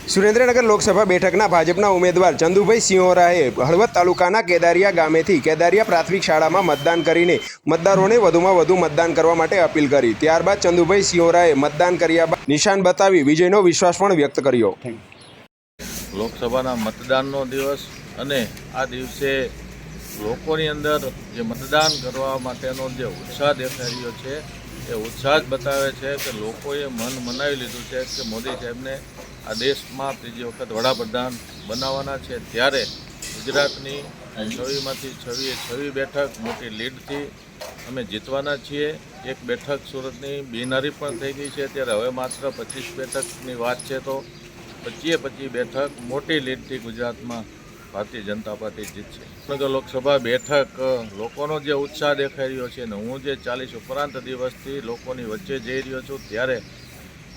સુરેન્દ્રનગર લોકસભા બેઠકના ભાજપના ઉમેદવાર ચંદુભાઈ સિંહોરાએ હળવદ તાલુકાના કેદારિયા ગામેથી કેદારિયા પ્રાથમિક શાળામાં મતદાન કરીને મતદારોને વધુમાં વધુ મતદાન કરવા માટે અપીલ કરી। ત્યારબાદ ચંદુભાઈ સિંહોરાએ મતદાન કર્યા બાદ નિશાન બતાવી વિજયનો વિશ્વાસ પણ વ્યક્ત કર્યો। લોકસભાના મતદાનનો દિવસ અને આ દિવસે લોકોની અંદર જે મતદાન કરવા માટેનો જે ઉત્સાહ દેખાઈ રહ્યો છે એ ઉત્સાહ જ બતાવે છે કે લોકોએ મન મનાવી લીધું છે કે મોદી સાહેબને આ દેશમાં ત્રીજી વખત વડાપ્રધાન બનાવવાના છે। ત્યારે ગુજરાતની 26માંથી 26 બેઠક મોટી લીડથી અમે જીતવાના છીએ। એક બેઠક સુરતની બિનહરીફ પણ થઈ ગઈ છે, ત્યારે હવે માત્ર 25 બેઠકની વાત છે, તો 25 બેઠક મોટી લીડથી ગુજરાતમાં ભારતીય જનતા પાર્ટી જીતશે। નગર લોકસભા બેઠક લોકોનો જે ઉત્સાહ દેખાઈ રહ્યો છે ને હું જે 40 ઉપરાંત દિવસથી લોકોની વચ્ચે જઈ રહ્યો છું, ત્યારે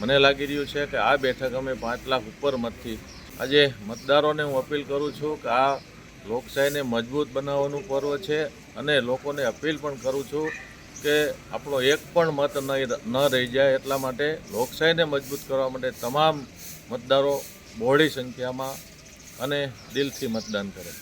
મને લાગી રહ્યું છે કે આ બેઠક અમે 5 લાખ ઉપર મતથી આજે મતદારોને હું અપીલ કરું છું કે આ લોકશાહીને મજબૂત બનાવવાનું પર્વ છે અને લોકોને અપીલ પણ કરું છું કે આપણો એક પણ મત ન રહી જાય, એટલા માટે લોકશાહીને મજબૂત કરવા માટે તમામ મતદારો બહોળી સંખ્યામાં અને દિલથી મતદાન કરે।